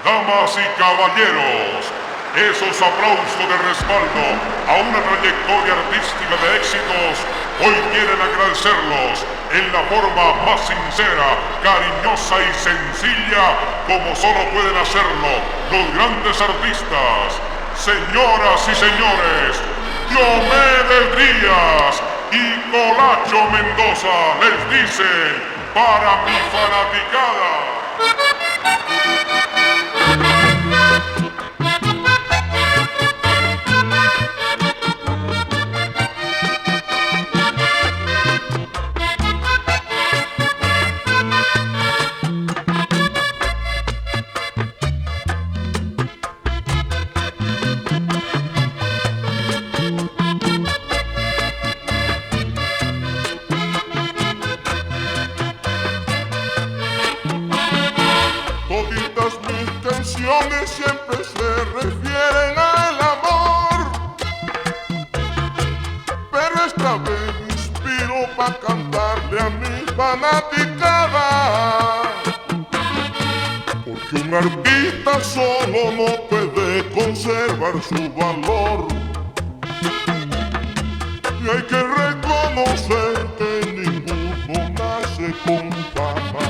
Damas y caballeros, esos aplausos de respaldo a una trayectoria artística de éxitos hoy quieren agradecerlos en la forma más sincera, cariñosa y sencilla como solo pueden hacerlo los grandes artistas. Señoras y señores, Diomedes Díaz y Colacho Mendoza les dicen para mi fanaticada. Toditas mis canciones siempre se refieren al amor, pero esta vez me inspiro para cantarle a mi fanaticada, porque un artista solo no puede conservar su valor, y hay que reconocer que ninguno nace con fama.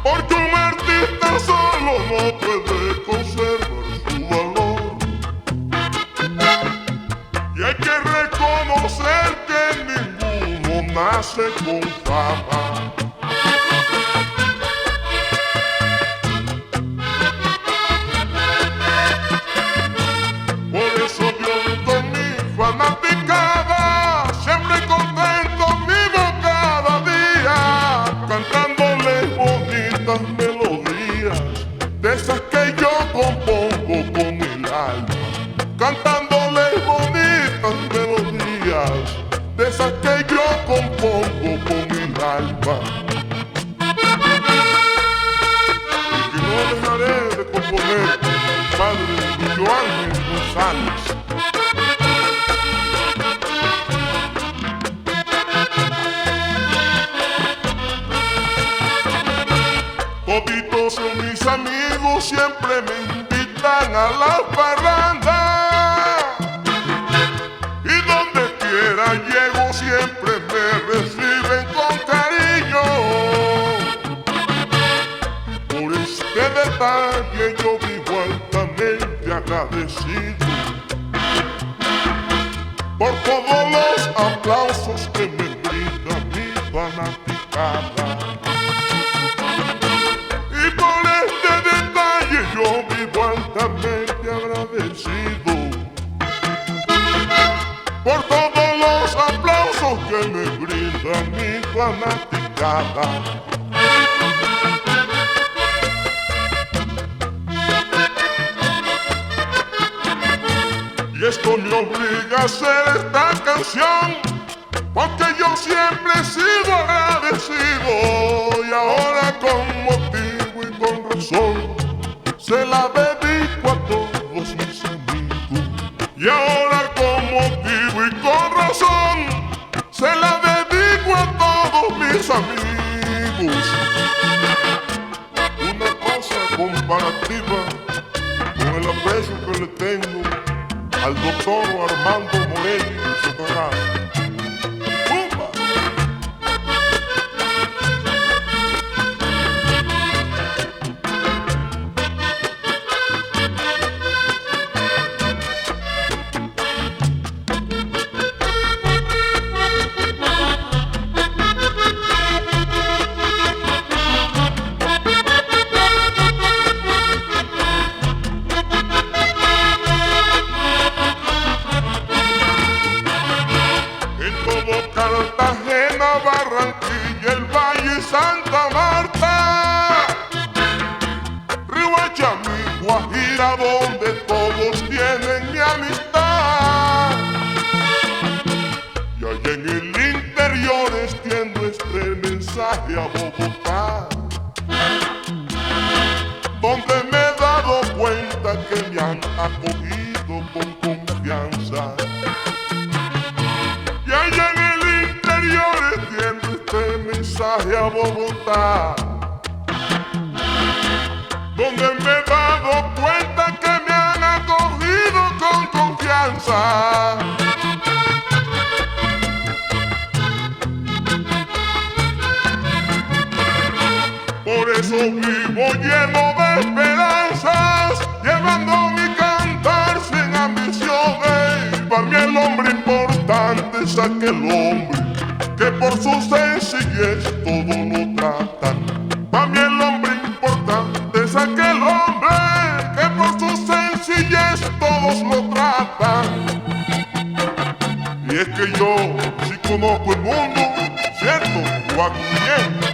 Porque un artista solo no puede conservar su valor, y hay que reconocer que ninguno nace con fama. Por eso yo con mi fanaticada siempre contento vivo cada día, cantándoles bonitas melodías, de esas que yo compongo con el alma, cantándoles bonitas melodías, de esas que yo compongo con el alma. Y que no dejaré de componer con mi padre Luis Ángel González. Toditos mis amigos siempre me invitan a la parranda, y donde quiera llego siempre me reciben con cariño. Por este detalle yo vivo altamente agradecido por todos los aplausos que me brinda mi fanaticada. Y por este detalle yo vivo altamente agradecido por todos los aplausos que me brinda mi fanaticada. Y esto me obliga a hacer esta canción, porque yo siempre he sido agradecido, y ahora con motivo y con razón se la dedico a todos mis amigos. Y ahora con motivo y con razón se la dedico a todos mis amigos. Una cosa comparativa con el aprecio que le tengo al doctor Armando Morelli Sotorano. Cartagena, Barranquilla, el Valle y Santa Marta, Riohacha, mi Guajira, donde todos tienen mi amistad. Y allá en el interior extiendo este mensaje a Bogotá, donde me he dado cuenta que me han acogido con confianza. Y allá en el interior extiendo este mensaje a Bogotá, donde me he dado cuenta que me han acogido con confianza. Por eso vivo lleno de esperanzas, llevando mi cantar sin ambiciones. Para mí el hombre importante es aquel hombre que por su sencillez todo lo trata. Para mí el hombre importante es aquel hombre que por su sencillez todos lo tratan. Y es que yo sí conozco el mundo, ¿cierto? Guacuñén.